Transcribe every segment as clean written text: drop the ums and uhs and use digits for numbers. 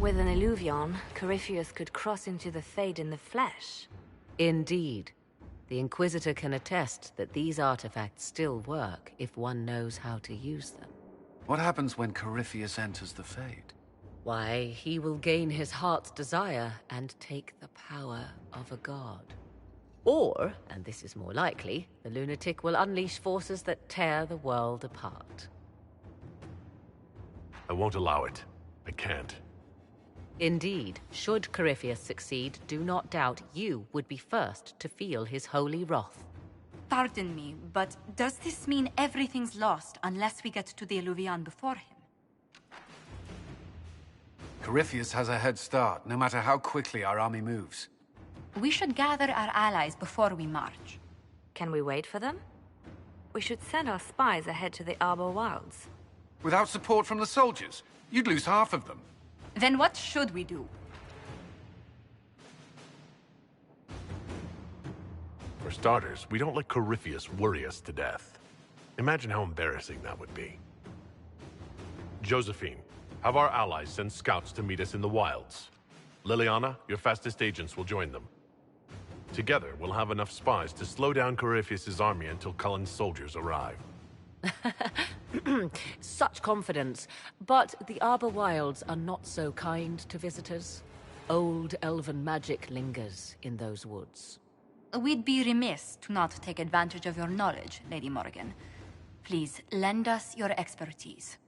With an illuvion, Corypheus could cross into the Fade in the flesh. Indeed. The Inquisitor can attest that these artifacts still work if one knows how to use them. What happens when Corypheus enters the Fade? Why, he will gain his heart's desire and take the power of a god. Or, and this is more likely, the lunatic will unleash forces that tear the world apart. I won't allow it. I can't. Indeed, should Corypheus succeed, do not doubt you would be first to feel his holy wrath. Pardon me, but does this mean everything's lost unless we get to the Illuvion before him? Corypheus has a head start, no matter how quickly our army moves. We should gather our allies before we march. Can we wait for them? We should send our spies ahead to the Arbor Wilds. Without support from the soldiers, you'd lose half of them. Then what should we do? For starters, we don't let Corypheus worry us to death. Imagine how embarrassing that would be. Josephine, have our allies send scouts to meet us in the wilds. Liliana, your fastest agents will join them. Together, we'll have enough spies to slow down Corypheus's army until Cullen's soldiers arrive. Such confidence. But the Arbor Wilds are not so kind to visitors. Old elven magic lingers in those woods. We'd be remiss to not take advantage of your knowledge, Lady Morrigan. Please, lend us your expertise.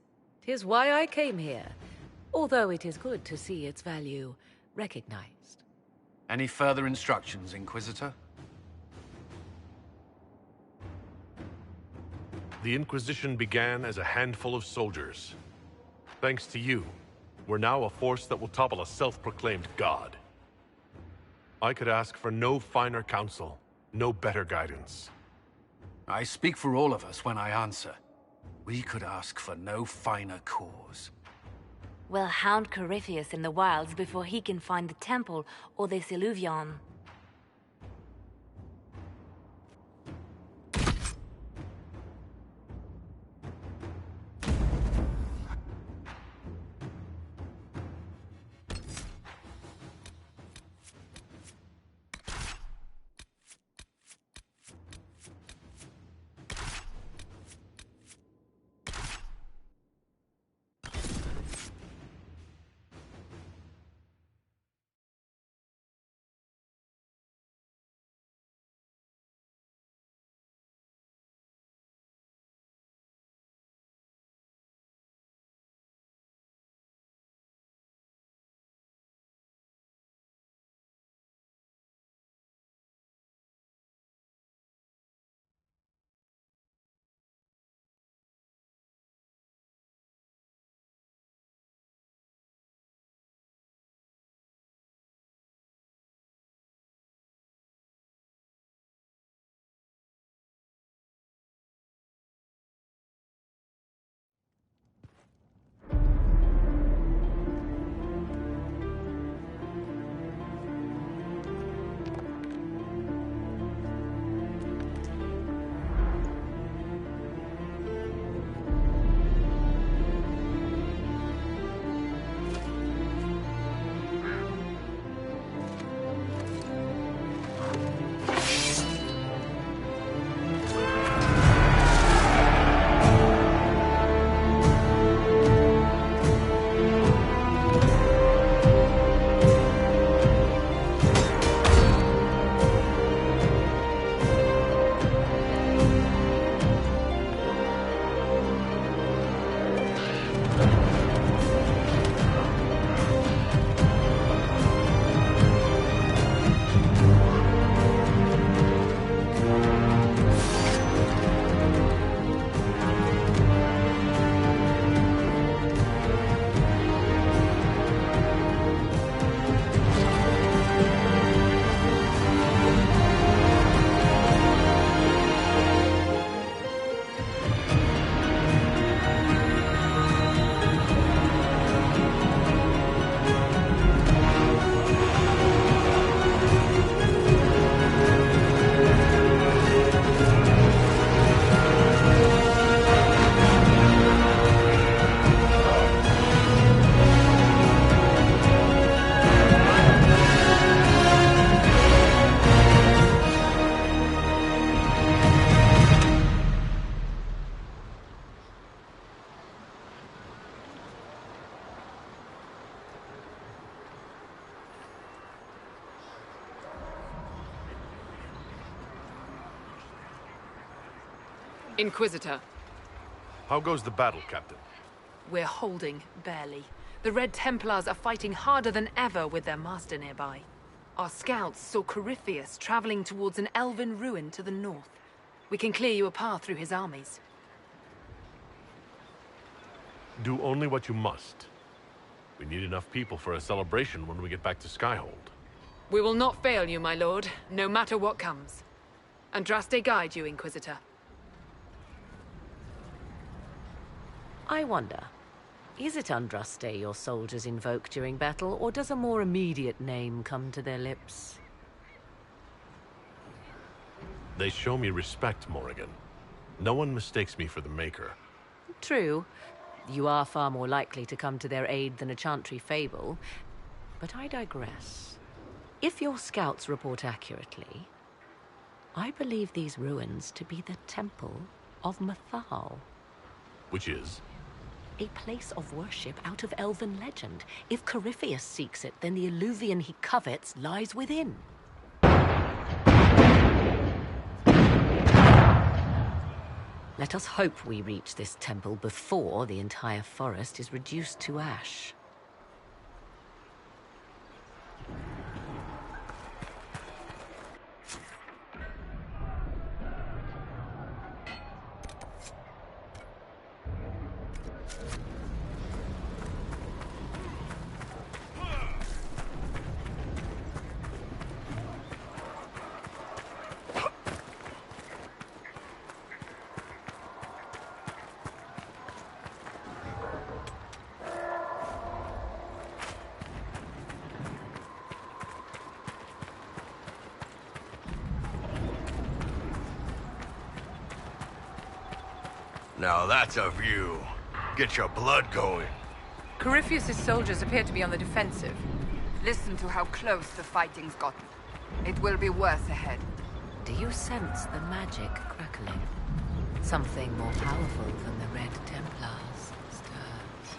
'Tis why I came here, although it is good to see its value recognized. Any further instructions, Inquisitor? The Inquisition began as a handful of soldiers. Thanks to you, we're now a force that will topple a self-proclaimed god. I could ask for no finer counsel, no better guidance. I speak for all of us when I answer. We could ask for no finer cause. We'll hound Corypheus in the wilds before he can find the temple or this illuvion. Inquisitor, How goes the battle, Captain? we're holding, barely. The Red Templars are fighting harder than ever with their master nearby. Our scouts saw Corypheus traveling towards an elven ruin to the north. We can clear you a path through his armies. Do only what you must. We need enough people for a celebration when we get back to Skyhold. We will not fail you, my lord, no matter what comes. Andraste guide you, Inquisitor. I wonder, is it Andraste your soldiers invoke during battle, or does a more immediate name come to their lips? They show me respect, Morrigan. No one mistakes me for the Maker. True. You are far more likely to come to their aid than a Chantry fable. But I digress. If your scouts report accurately, I believe these ruins to be the Temple of Mathal. Which is? A place of worship out of elven legend. If Corypheus seeks it, then the Illuvian he covets lies within. Let us hope we reach this temple before the entire forest is reduced to ash. Now that's a view. Get your blood going. Corypheus' soldiers appear to be on the defensive. Listen to how close the fighting's gotten. It will be worse ahead. Do you sense the magic crackling? Something more powerful than the Red Templars stirs.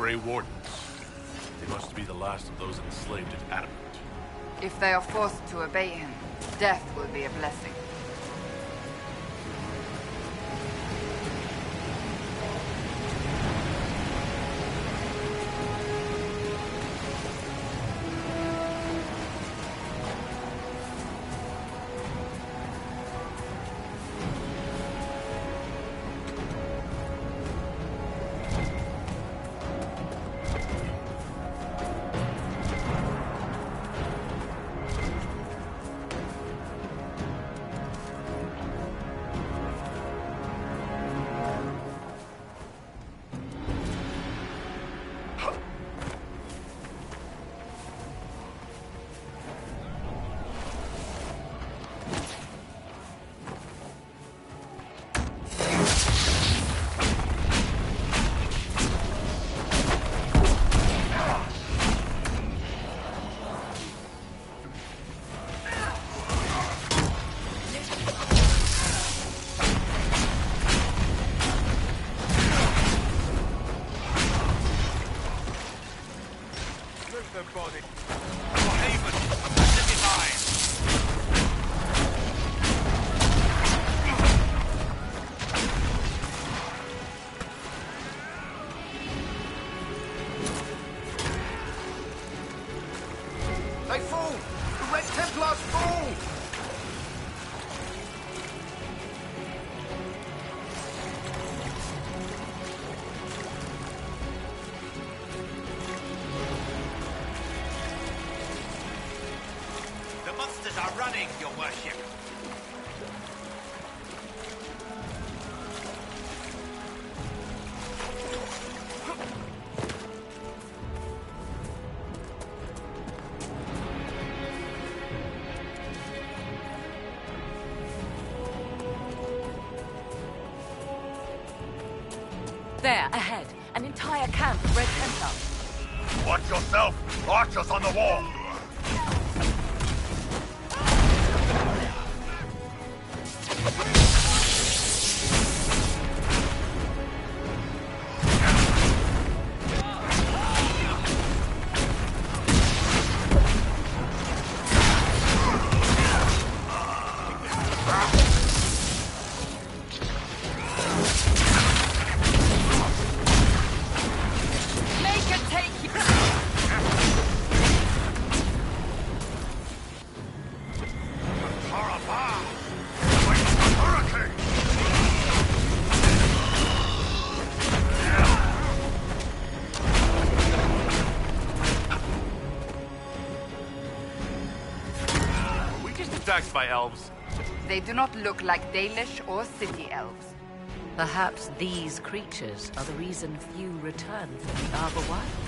Grey Wardens. They must be the last of those enslaved at Adamant. If they are forced to obey him, death will be a blessing. They fall! The Red Templars fall! The monsters are running, your worship. There, ahead. An entire camp of Red Templars. Watch yourself! Archers on the wall! Attacked by elves. They do not look like Dalish or city elves. Perhaps these creatures are the reason few return from the Arbor Wilds.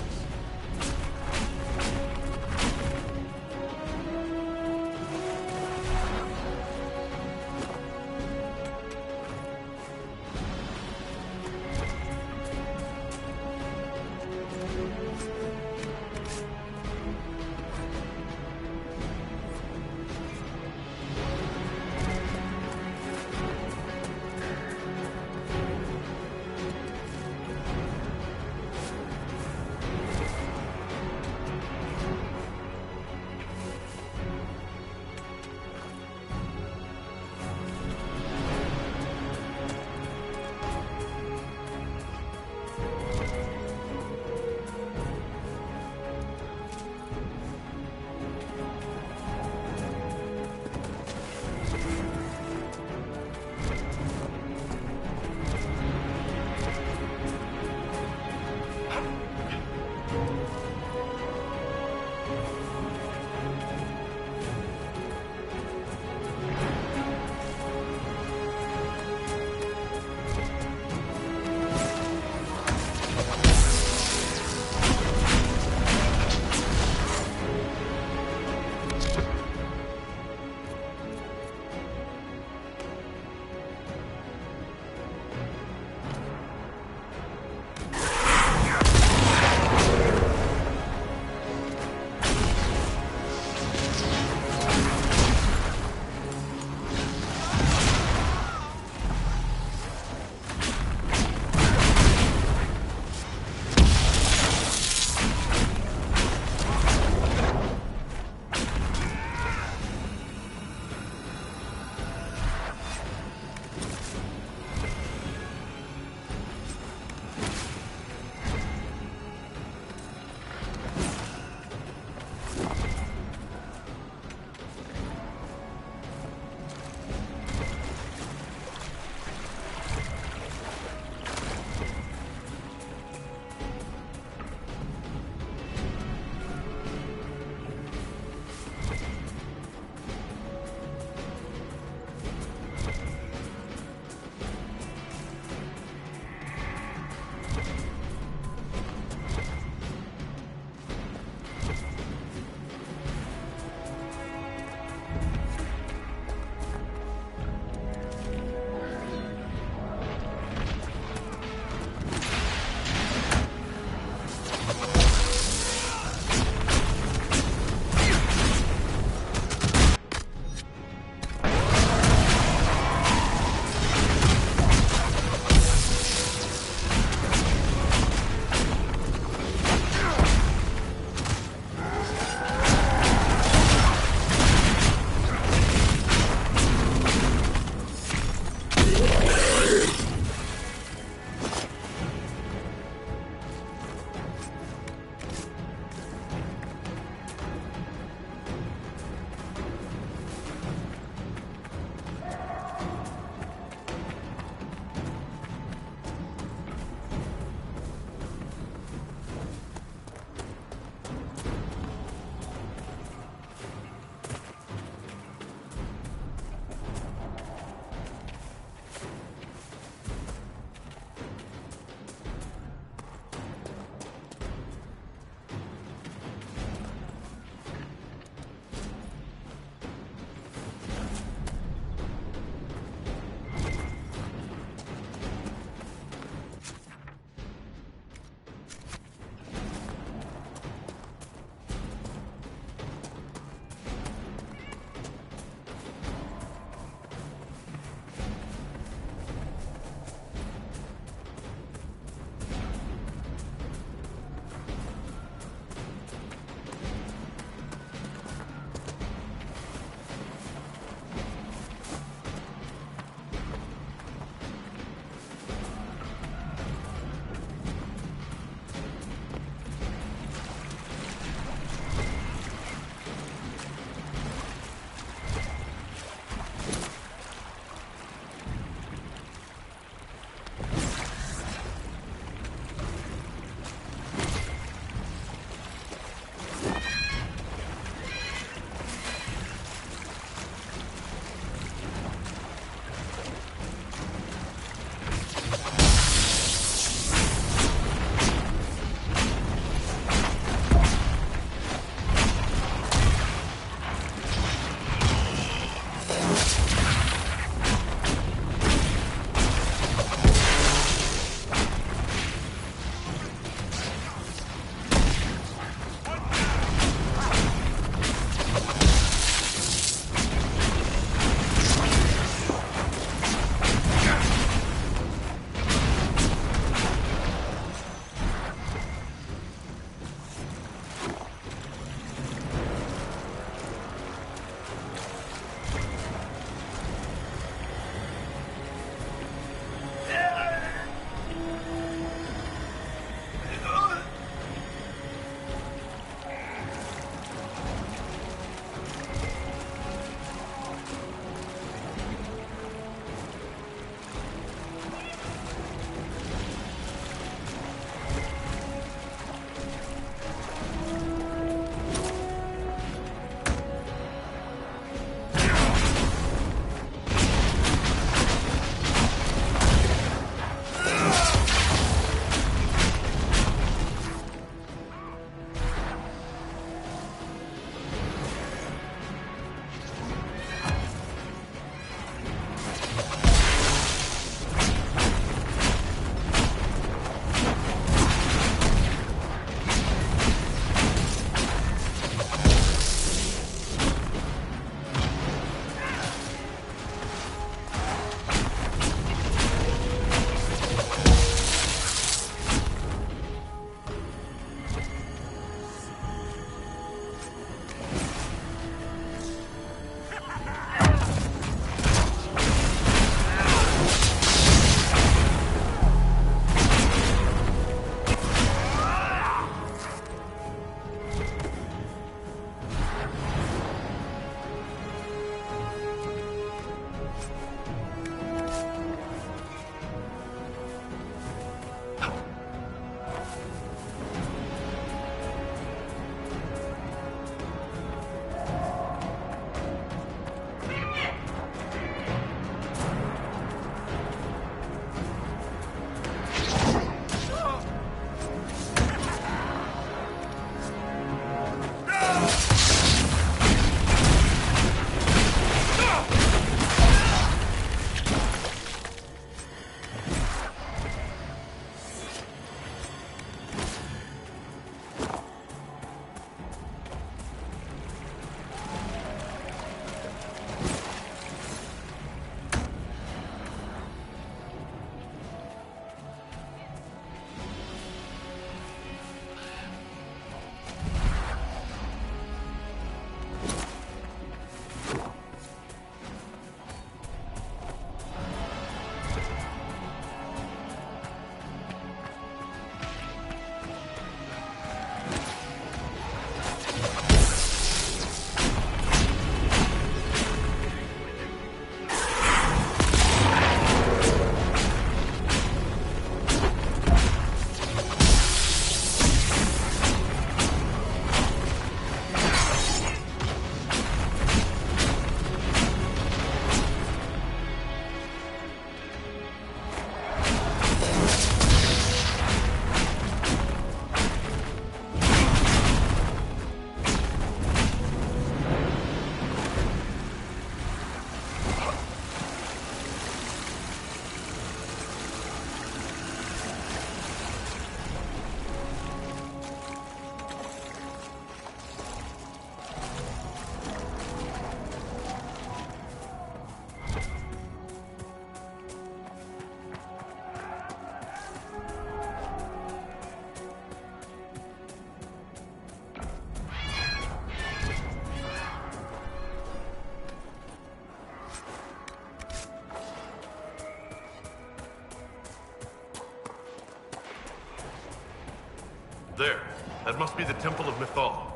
There. That must be the Temple of Mythal.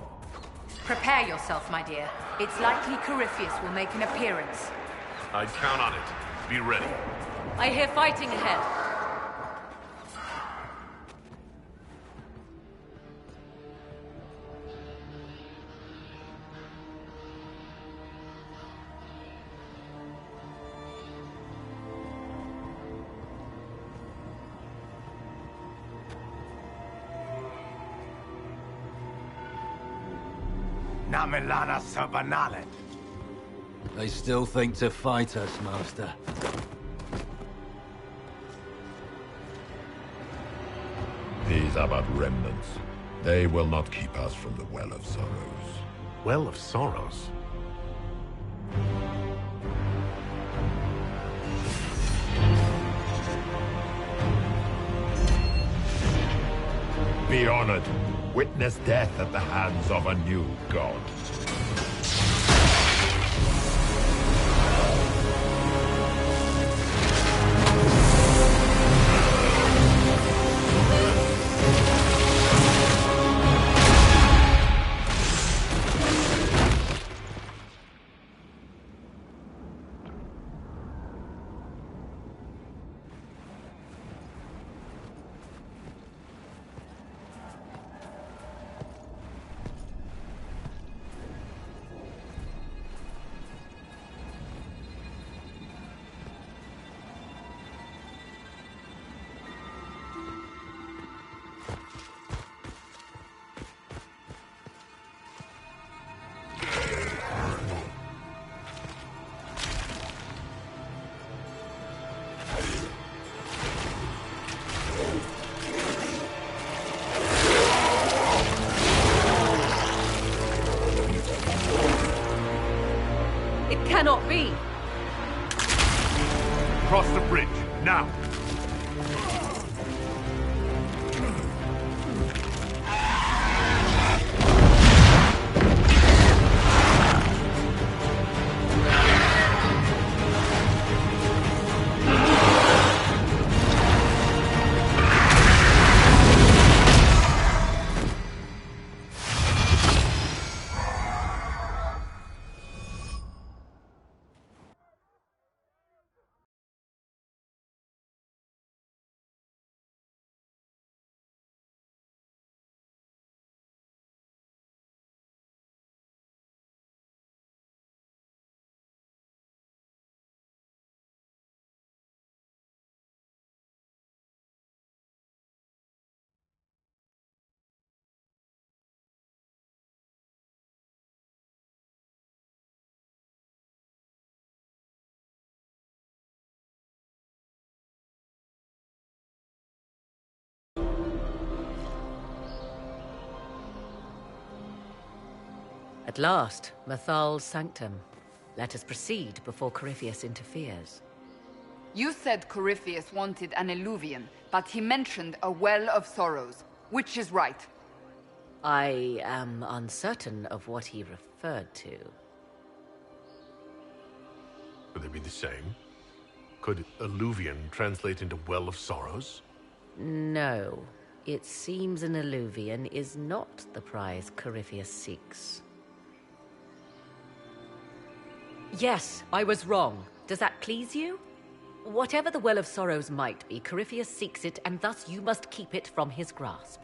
Prepare yourself, my dear. It's likely Corypheus will make an appearance. I'd count on it. Be ready. I hear fighting ahead. Namilana Sabanalet. They still think to fight us, Master. These are but remnants. They will not keep us from the Well of Sorrows. Well of Sorrows? Be honored. Witness death at the hands of a new god. Cannot be! Cross the bridge, now! At last, Mythal's sanctum. Let us proceed before Corypheus interferes. You said Corypheus wanted an eluvian, but he mentioned a Well of Sorrows. Which is right? I am uncertain of what he referred to. Could they be the same? Could Alluvian translate into Well of Sorrows? No. It seems an eluvian is not the prize Corypheus seeks. Yes, I was wrong. Does that please you? Whatever the Well of Sorrows might be, Corypheus seeks it, and thus you must keep it from his grasp.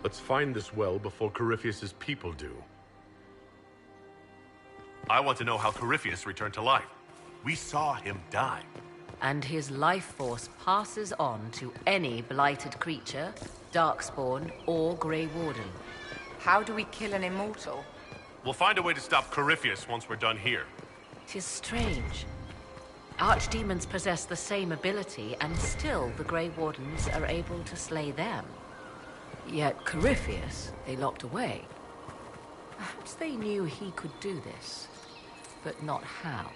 Let's find this well before Corypheus's people do. I want to know how Corypheus returned to life. We saw him die. And his life force passes on to any blighted creature, Darkspawn, or Grey Warden. How do we kill an immortal? We'll find a way to stop Corypheus once we're done here. 'Tis strange. Archdemons possess the same ability, and still the Grey Wardens are able to slay them. Yet Corypheus, they locked away. Perhaps they knew he could do this, but not how.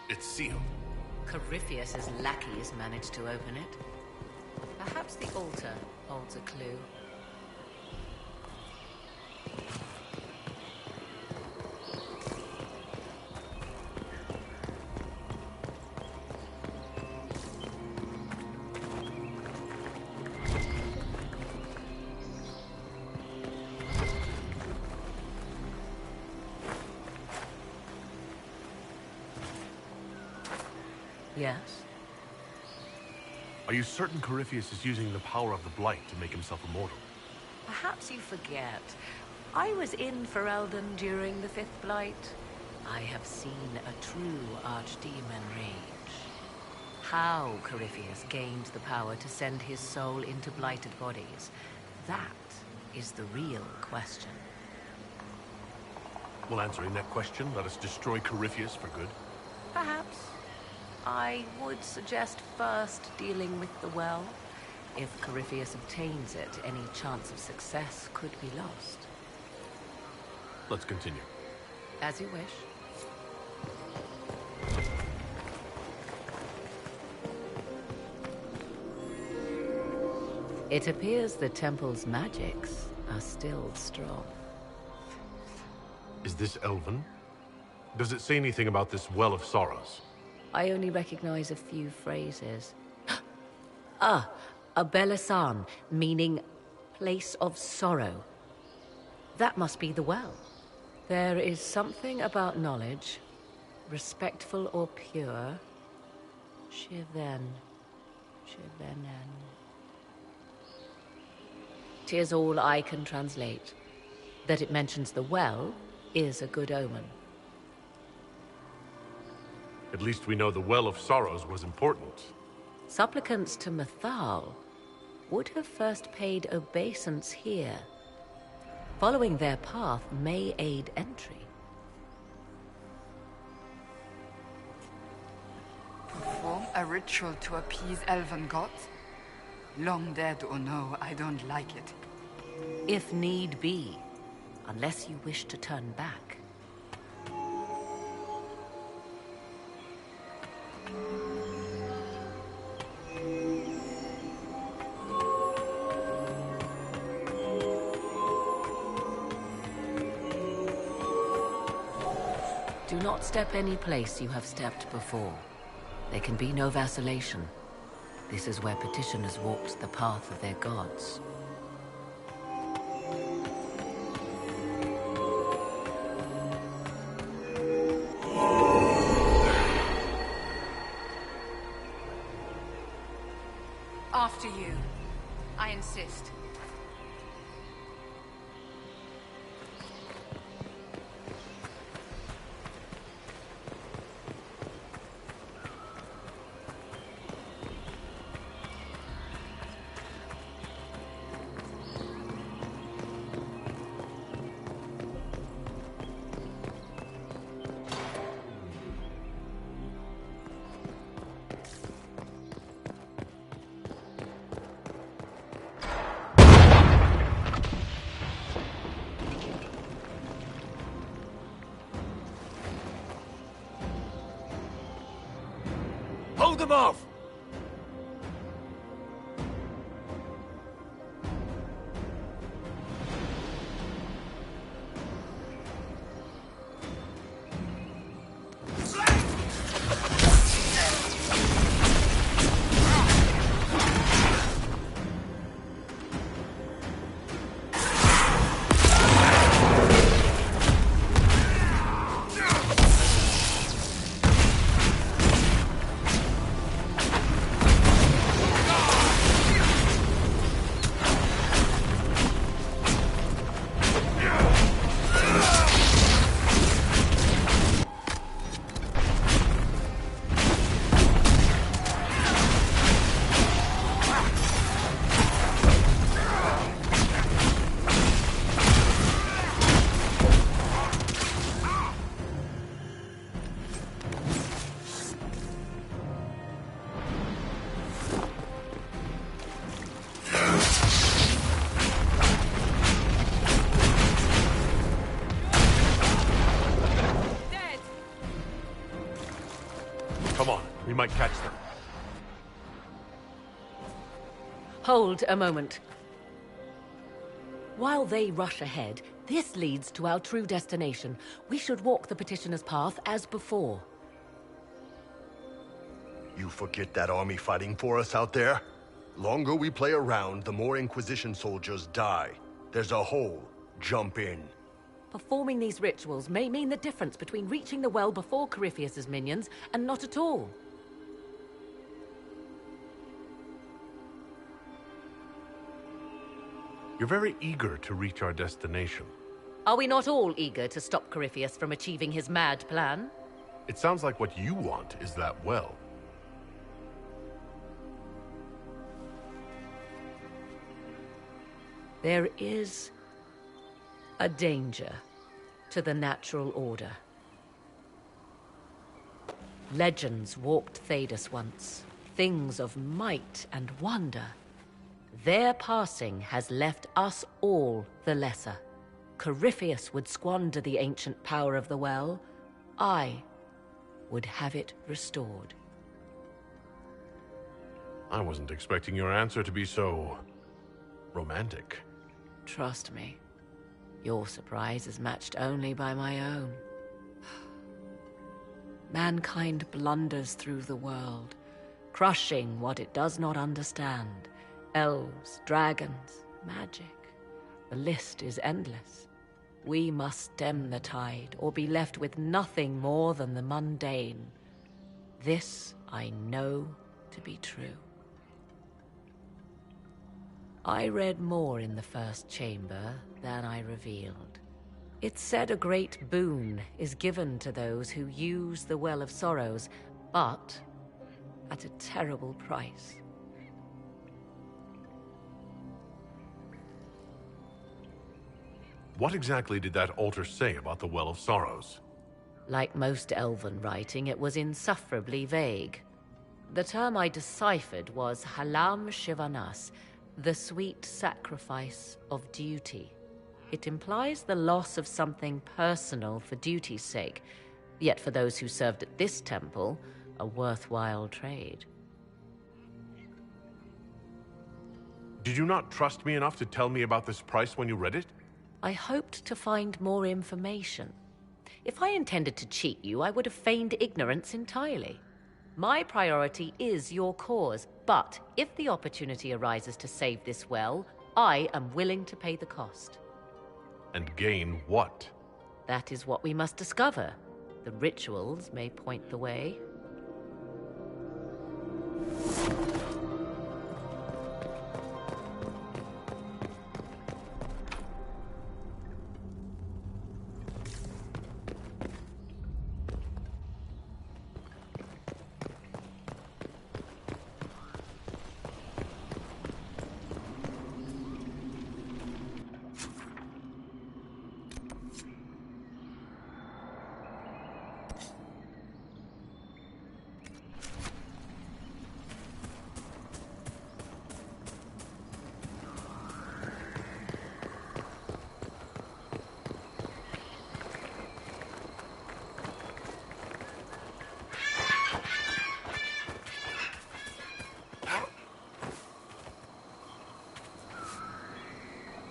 It's sealed. Corypheus's lackeys managed to open it. Perhaps the altar holds a clue. Yes? Are you certain Corypheus is using the power of the Blight to make himself immortal? Perhaps you forget. I was in Ferelden during the Fifth Blight. I have seen a true archdemon rage. How Corypheus gained the power to send his soul into blighted bodies, that is the real question. Well, answering that question, let us destroy Corypheus for good. Perhaps. I would suggest first dealing with the well. If Corypheus obtains it, any chance of success could be lost. Let's continue. As you wish. It appears the temple's magics are still strong. Is this Elven? Does it say anything about this Well of Sorrows? I only recognize a few phrases. Ah, a Belasan, meaning place of sorrow. That must be the well. There is something about knowledge, respectful or pure. Shivenen. 'Tis all I can translate. That it mentions the well is a good omen. At least we know the Well of Sorrows was important. Supplicants to Mathal would have first paid obeisance here. Following their path may aid entry. Perform a ritual to appease elven gods? Long dead or no, I don't like it. If need be, unless you wish to turn back. Do not step any place you have stepped before. There can be no vacillation. This is where petitioners walked the path of their gods. After you. I insist. Hold them off! Come on, we might catch them. Hold a moment. While they rush ahead, this leads to our true destination. We should walk the petitioner's path as before. You forget that army fighting for us out there? Longer we play around, the more Inquisition soldiers die. There's a hole. Jump in. Performing these rituals may mean the difference between reaching the well before Corypheus's minions and not at all. You're very eager to reach our destination. Are we not all eager to stop Corypheus from achieving his mad plan? It sounds like what you want is that well. There is a danger to the natural order. Legends walked Thedas once, things of might and wonder. Their passing has left us all the lesser. Corypheus would squander the ancient power of the well. I would have it restored. I wasn't expecting your answer to be so romantic. Trust me, your surprise is matched only by my own. Mankind blunders through the world, crushing what it does not understand. Elves, dragons, magic. The list is endless. We must stem the tide, or be left with nothing more than the mundane. This I know to be true. I read more in the first chamber than I revealed. It said a great boon is given to those who use the Well of Sorrows, but at a terrible price. What exactly did that altar say about the Well of Sorrows? Like most elven writing, it was insufferably vague. The term I deciphered was Halam Shivanas, the sweet sacrifice of duty. It implies the loss of something personal for duty's sake, yet for those who served at this temple, a worthwhile trade. Did you not trust me enough to tell me about this price when you read it? I hoped to find more information. If I intended to cheat you, I would have feigned ignorance entirely. My priority is your cause, but if the opportunity arises to save this well, I am willing to pay the cost. And gain what? That is what we must discover. The rituals may point the way.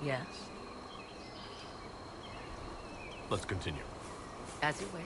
Yes? Let's continue. As you wish.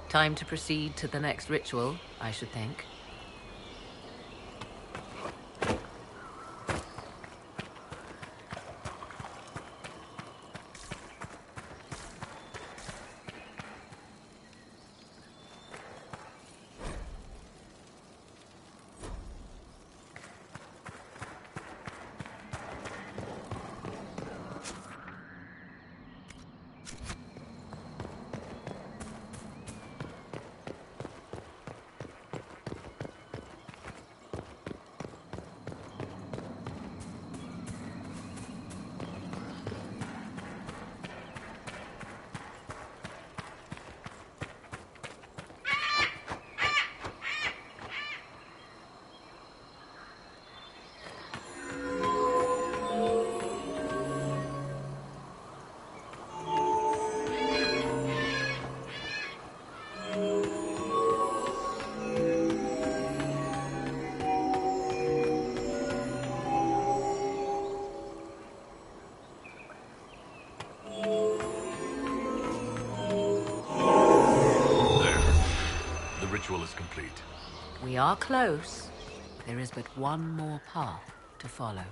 Time to proceed to the next ritual, I should think. Is complete. We are close. There is but one more path to follow.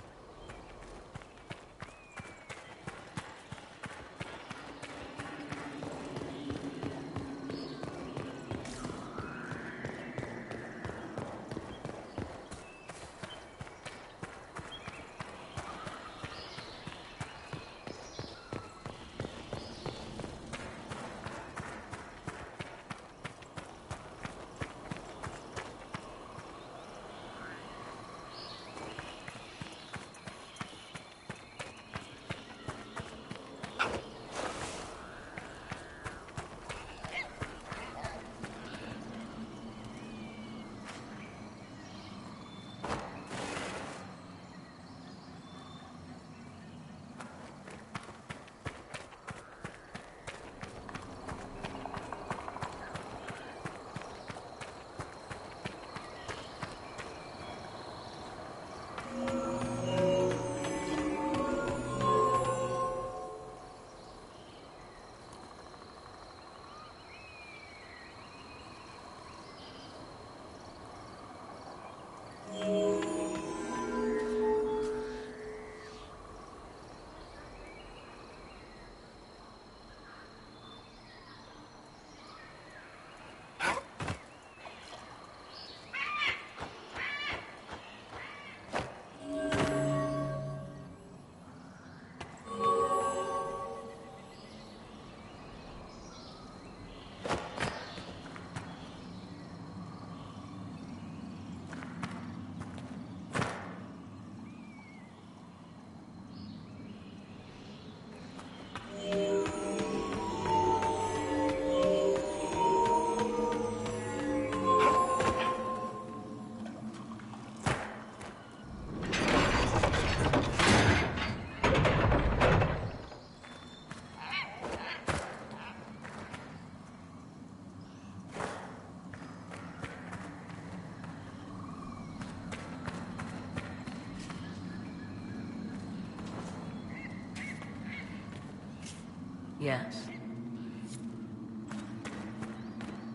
Yes.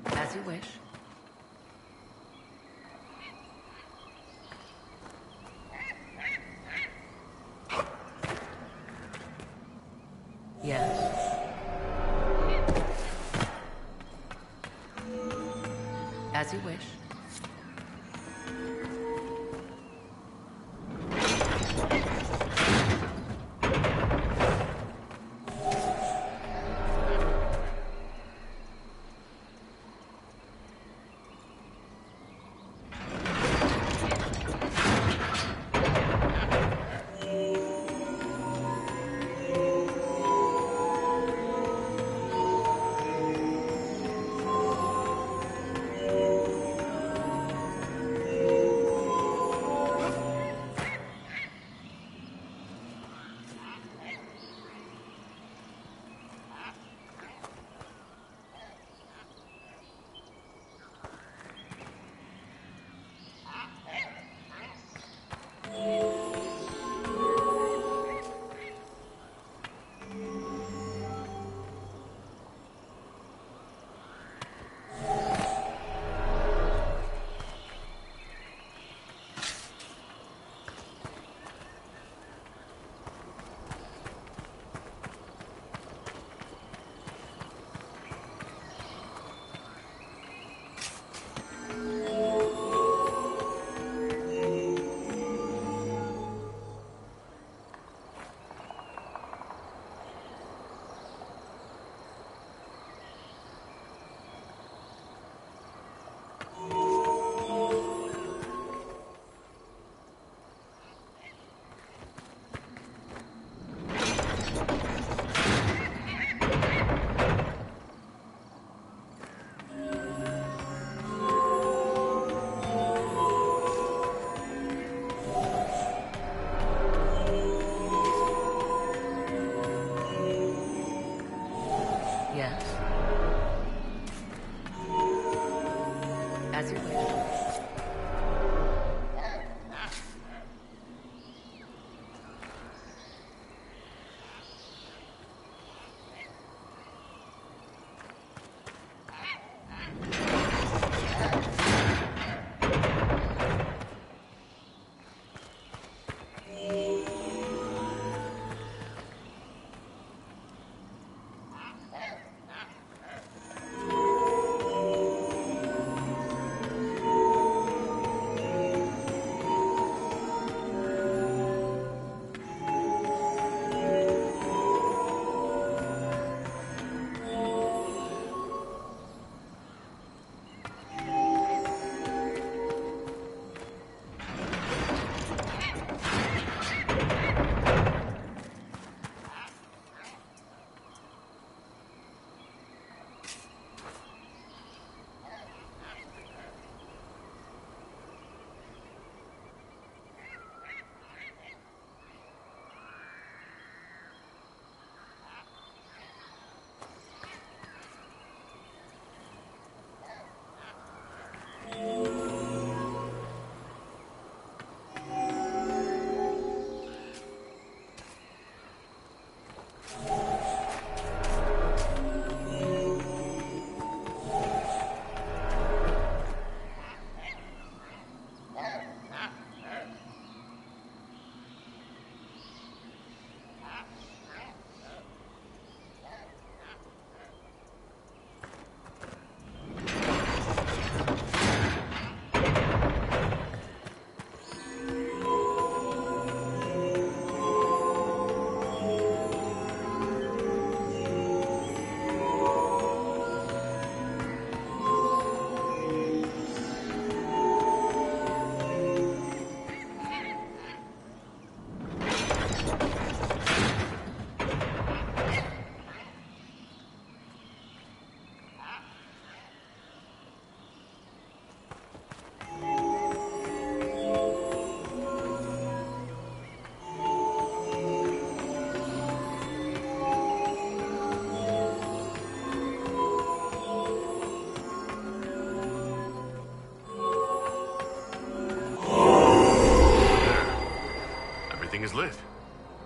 As you wish. Yes. As you wish.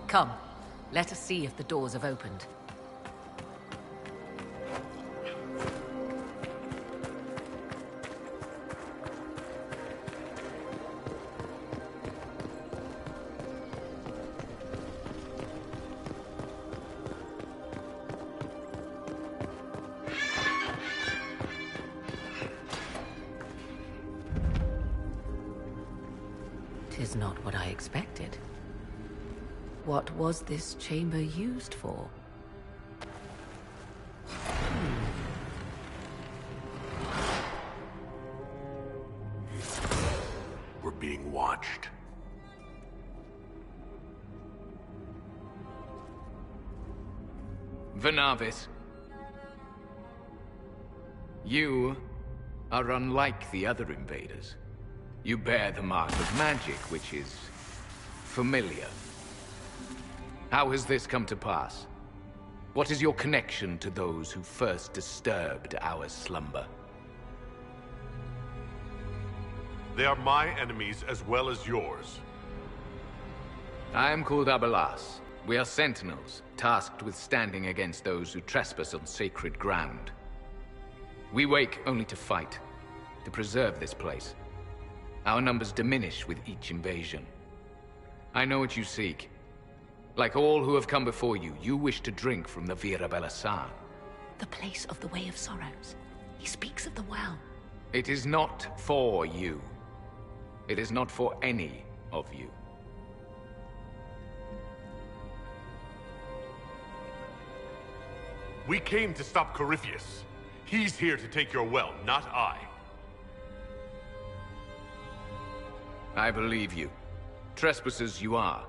Come, let us see if the doors have opened. Tis not what I expected. What was this chamber used for? We're being watched. Venavis. You are unlike the other invaders. You bear the mark of magic, which is familiar. How has this come to pass? What is your connection to those who first disturbed our slumber? They are my enemies as well as yours. I am called Abelas. We are sentinels, tasked with standing against those who trespass on sacred ground. We wake only to fight, to preserve this place. Our numbers diminish with each invasion. I know what you seek. Like all who have come before you, you wish to drink from the Vira Belasan. The place of the Way of Sorrows. He speaks of the well. It is not for you. It is not for any of you. We came to stop Corypheus. He's here to take your well, not I. I believe you. Trespassers you are,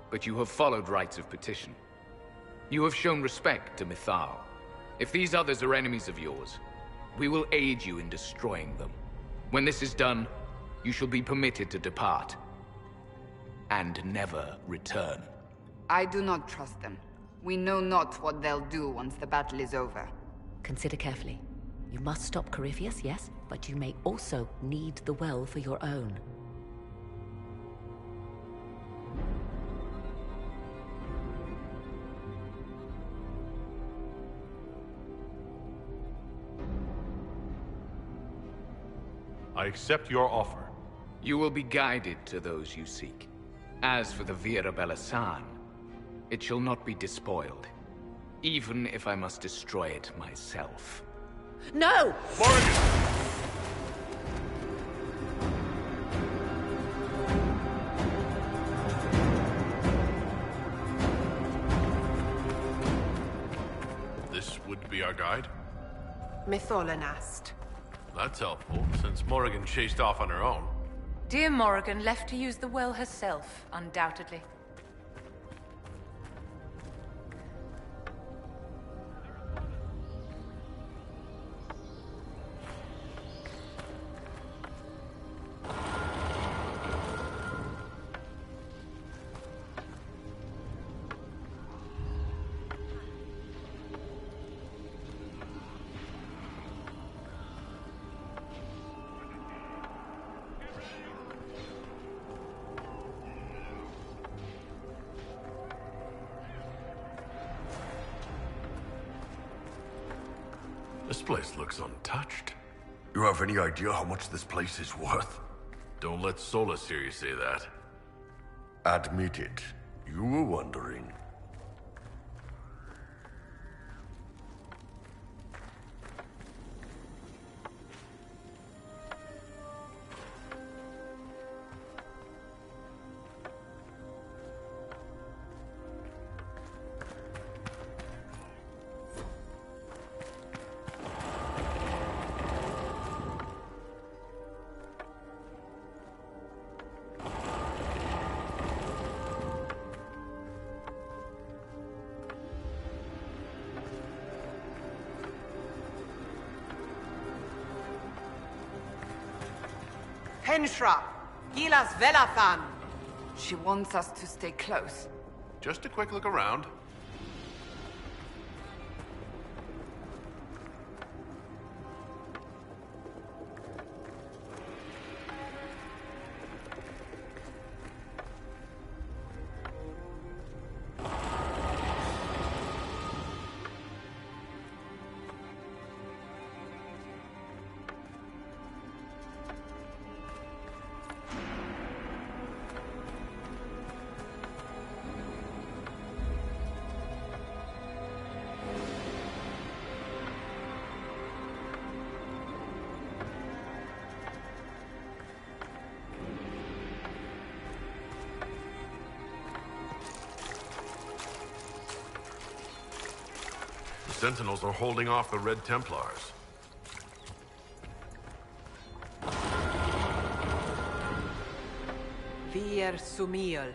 but you have followed rites of petition. You have shown respect to Mythal. If these others are enemies of yours, we will aid you in destroying them. When this is done, you shall be permitted to depart. And never return. I do not trust them. We know not what they'll do once the battle is over. Consider carefully. You must stop Corypheus, yes, but you may also need the well for your own. I accept your offer. You will be guided to those you seek. As for the Vira Belasan, it shall not be despoiled, even if I must destroy it myself. No! Morgan! This would be our guide? Mytholan asked. That's helpful, since Morrigan chased off on her own. Dear Morrigan left to use the well herself, undoubtedly. This place looks untouched. You have any idea how much this place is worth? Don't let Solus hear you say that. Admit it. You were wondering. Henshra, Gilas Velathan. She wants us to stay close. Just a quick look around. Sentinels are holding off the Red Templars. Vir Sumiel.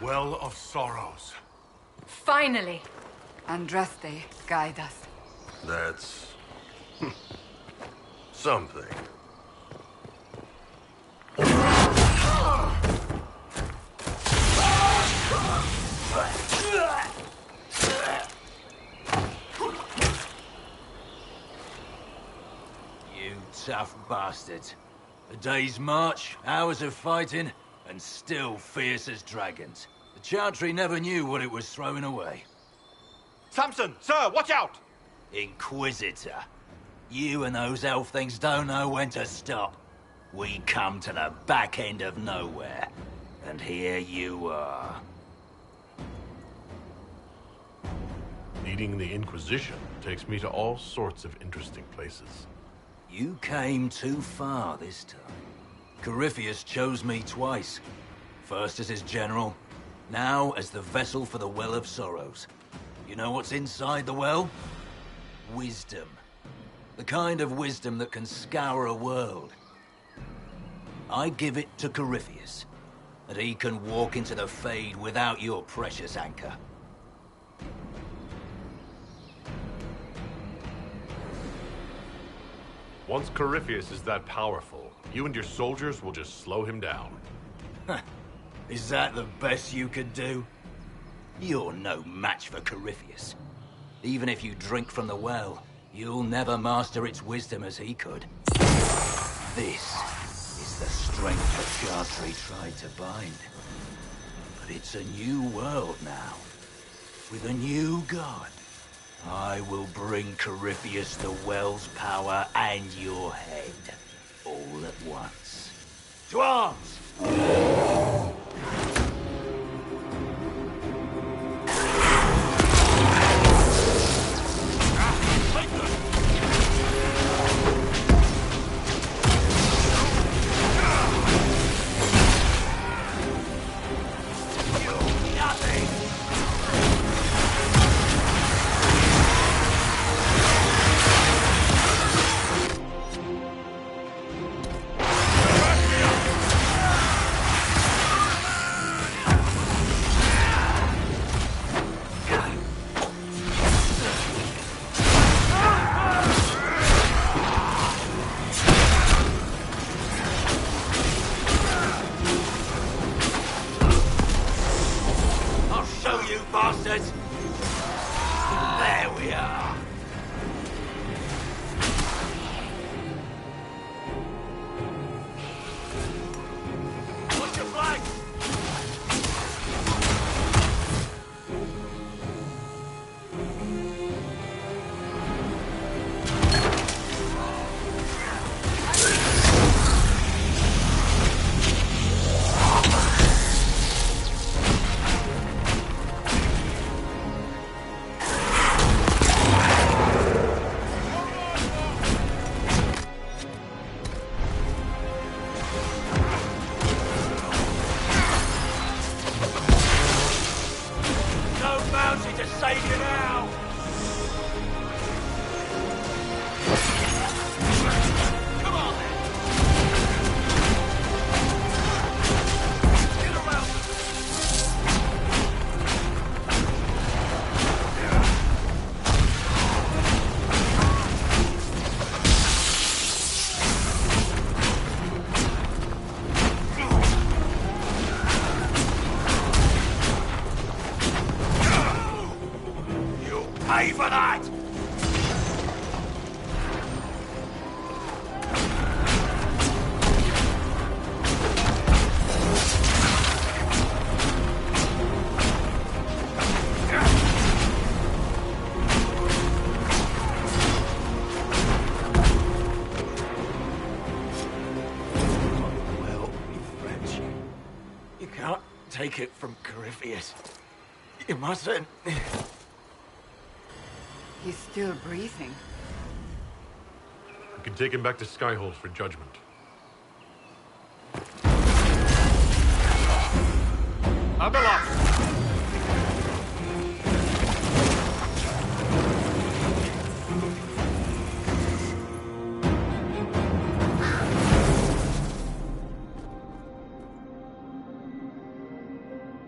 Well of Sorrows. Finally! Andraste, guide us. That's... something. You tough bastards. A day's march, hours of fighting, and still fierce as dragons. The Chantry never knew what it was throwing away. Samson, sir, watch out! Inquisitor. You and those elf things don't know when to stop. We come to the back end of nowhere. And here you are. Leading the Inquisition takes me to all sorts of interesting places. You came too far this time. Corypheus chose me twice. First as his general, now as the vessel for the Well of Sorrows. You know what's inside the well? Wisdom. The kind of wisdom that can scour a world. I give it to Corypheus, that he can walk into the Fade without your precious anchor. Once Corypheus is that powerful, you and your soldiers will just slow him down. Is that the best you could do? You're no match for Corypheus. Even if you drink from the well, you'll never master its wisdom as he could. This is the strength the Chantry tried to bind. But it's a new world now, with a new god. I will bring Corypheus the well's power and your head, all at once. To arms! take it from Corypheus. You mustn't. He's still breathing. We can take him back to Skyhold for judgment. Abelas!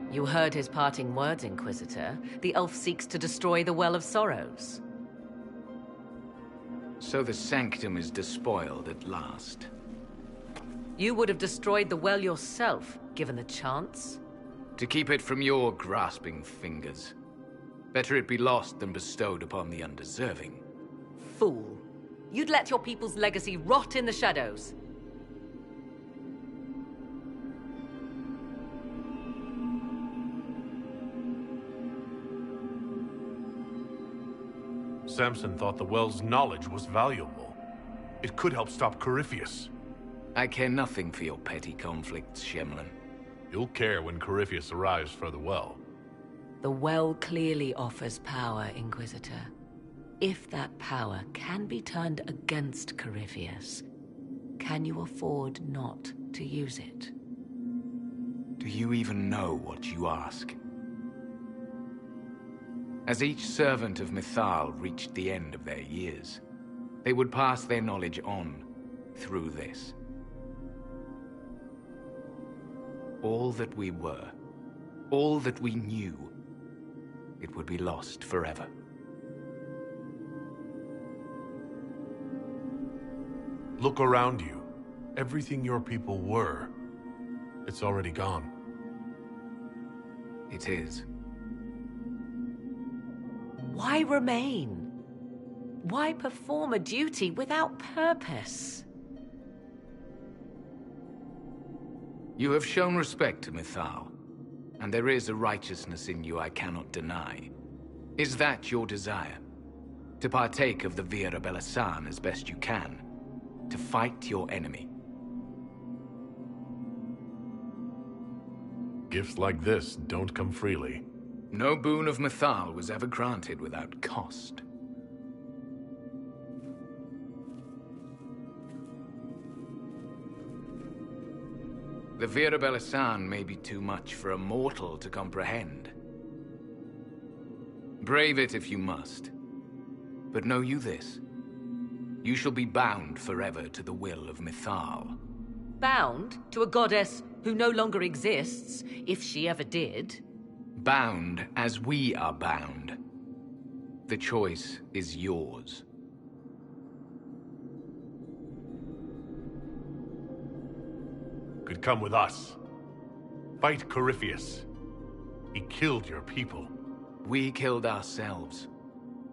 You heard his parting words, Inquisitor. The elf seeks to destroy the Well of Sorrows. So the Sanctum is despoiled at last. You would have destroyed the well yourself, given the chance. To keep it from your grasping fingers. Better it be lost than bestowed upon the undeserving. Fool. You'd let your people's legacy rot in the shadows. Samson thought the well's knowledge was valuable. It could help stop Corypheus. I care nothing for your petty conflicts, Shemlin. You'll care when Corypheus arrives for the well. The well clearly offers power, Inquisitor. If that power can be turned against Corypheus, can you afford not to use it? Do you even know what you ask? As each servant of Mythal reached the end of their years, they would pass their knowledge on through this. All that we were, all that we knew, it would be lost forever. Look around you. Everything your people were, it's already gone. It is. Why remain? Why perform a duty without purpose? You have shown respect to Mythal, and there is a righteousness in you I cannot deny. Is that your desire? To partake of the Vira Belasan as best you can? To fight your enemy? Gifts like this don't come freely. No boon of Mythal was ever granted without cost. The Vira Belasan may be too much for a mortal to comprehend. Brave it if you must. But know you this. You shall be bound forever to the will of Mythal. Bound to a goddess who no longer exists, if she ever did. Bound as we are bound. The choice is yours. Could come with us. Fight Corypheus. He killed your people. We killed ourselves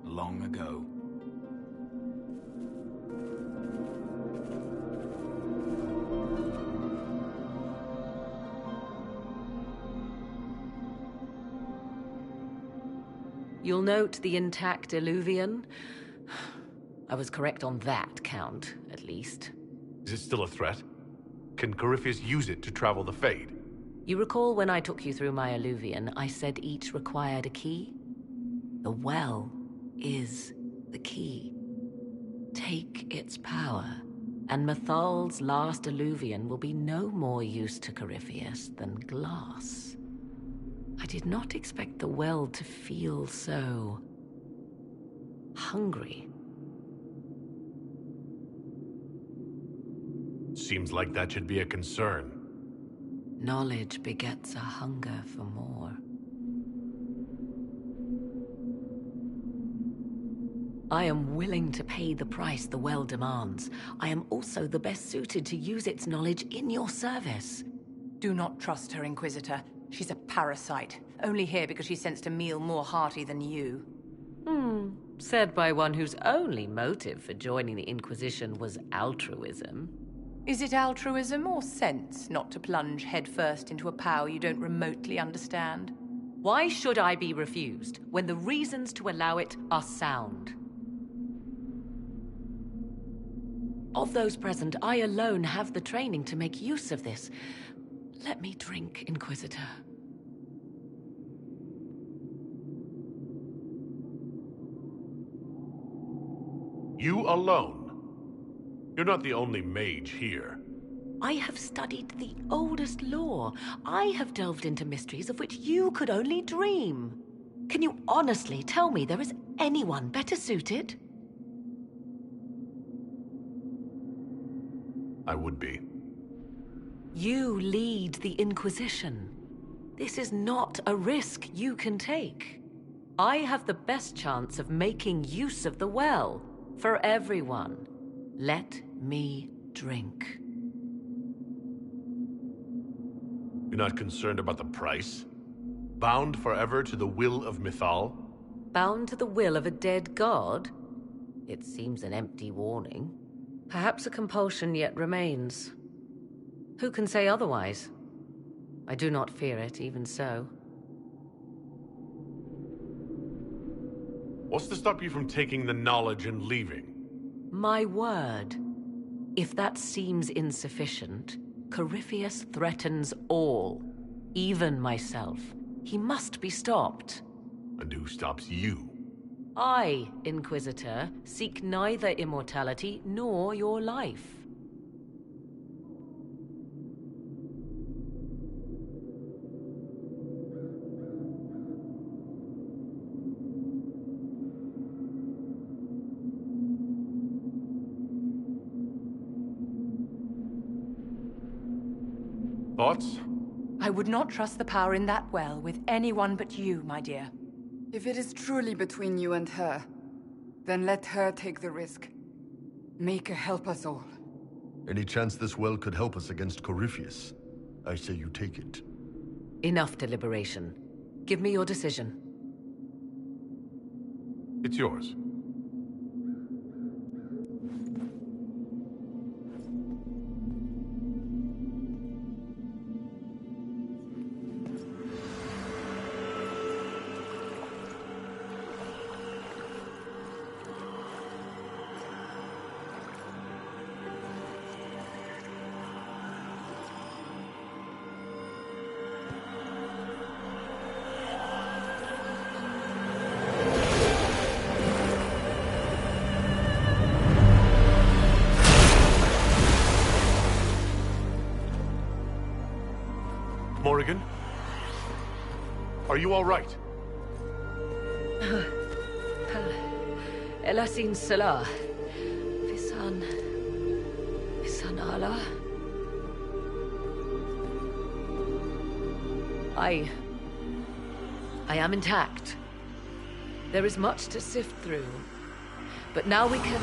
long ago. You'll note the intact Illuvian. I was correct on that count, at least. Is it still a threat? Can Corypheus use it to travel the Fade? You recall when I took you through my Illuvian, I said each required a key? The well is the key. Take its power, and Mythal's last Illuvian will be no more use to Corypheus than glass. I did not expect the well to feel so hungry. Seems like that should be a concern. Knowledge begets a hunger for more. I am willing to pay the price the well demands. I am also the best suited to use its knowledge in your service. Do not trust her, Inquisitor. She's a parasite, only here because she sensed a meal more hearty than you. Said by one whose only motive for joining the Inquisition was altruism. Is it altruism or sense not to plunge headfirst into a power you don't remotely understand? Why should I be refused when the reasons to allow it are sound? Of those present, I alone have the training to make use of this. Let me drink, Inquisitor. You alone? You're not the only mage here. I have studied the oldest lore. I have delved into mysteries of which you could only dream. Can you honestly tell me there is anyone better suited? I would be. You lead the Inquisition. This is not a risk you can take. I have the best chance of making use of the well for everyone. Let me drink. You're not concerned about the price? Bound forever to the will of Mythal? Bound to the will of a dead god? It seems an empty warning. Perhaps a compulsion yet remains. Who can say otherwise? I do not fear it, even so. What's to stop you from taking the knowledge and leaving? My word. If that seems insufficient, Corypheus threatens all, even myself. He must be stopped. And who stops you? I, Inquisitor, seek neither immortality nor your life. Thoughts? I would not trust the power in that well with anyone but you, my dear. If it is truly between you and her, then let her take the risk. Make her help us all. Any chance this well could help us against Corypheus? I say you take it. Enough deliberation. Give me your decision. It's yours. Morrigan? Are you all right? Elasin Salah. Visan Allah. I am intact. There is much to sift through. But now we can...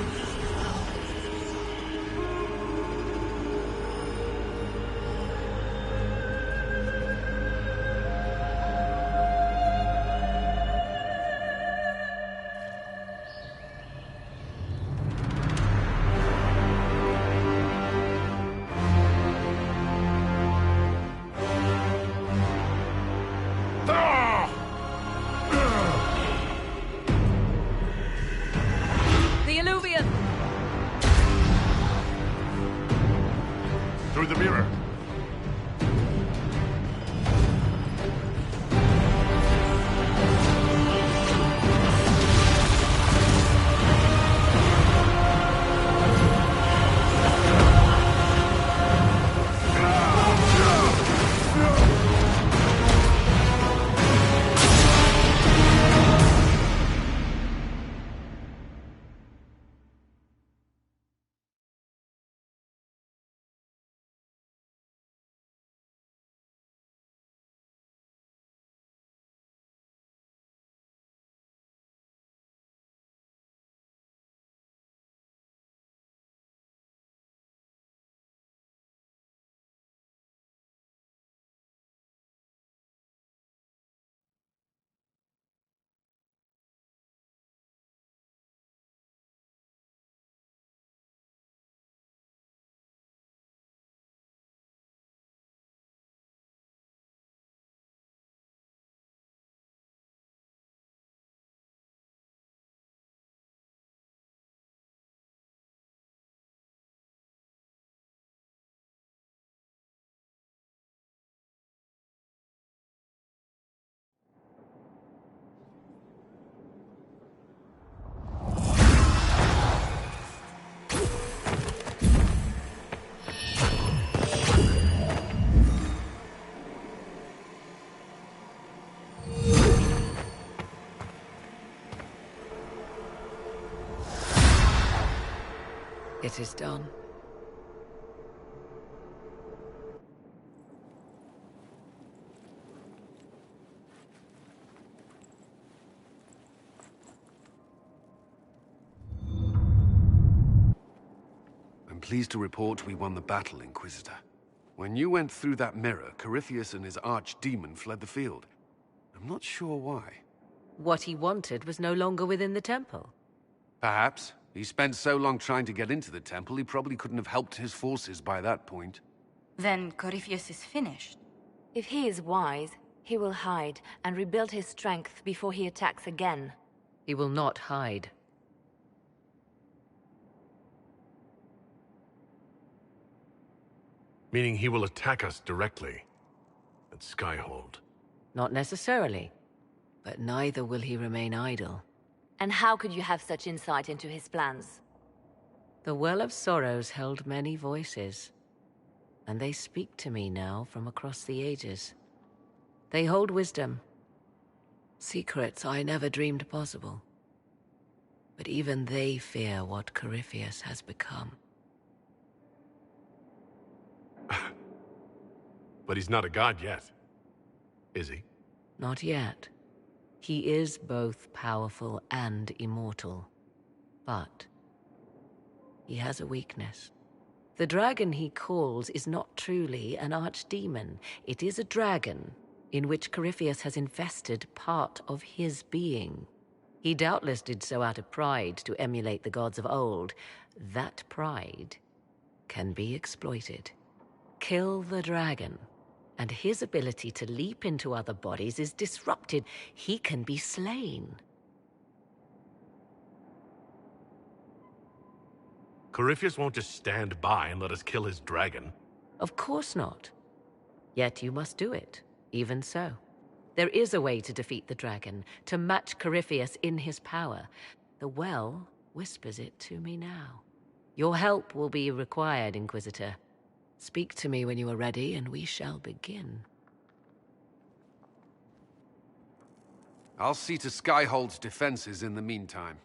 It is done. I'm pleased to report we won the battle, Inquisitor. When you went through that mirror, Corypheus and his archdemon fled the field. I'm not sure why. What he wanted was no longer within the temple. Perhaps. He spent so long trying to get into the temple, he probably couldn't have helped his forces by that point. Then Corypheus is finished. If he is wise, he will hide and rebuild his strength before he attacks again. He will not hide. Meaning he will attack us directly at Skyhold. Not necessarily. But neither will he remain idle. And how could you have such insight into his plans? The Well of Sorrows held many voices, and they speak to me now from across the ages. They hold wisdom, secrets I never dreamed possible. But even they fear what Corypheus has become. But he's not a god yet, is he? Not yet. He is both powerful and immortal. But he has a weakness. The dragon he calls is not truly an archdemon. It is a dragon in which Corypheus has invested part of his being. He doubtless did so out of pride to emulate the gods of old. That pride can be exploited. Kill the dragon, and his ability to leap into other bodies is disrupted. He can be slain. Corypheus won't just stand by and let us kill his dragon. Of course not. Yet you must do it, even so. There is a way to defeat the dragon, to match Corypheus in his power. The well whispers it to me now. Your help will be required, Inquisitor. Speak to me when you are ready, and we shall begin. I'll see to Skyhold's defenses in the meantime.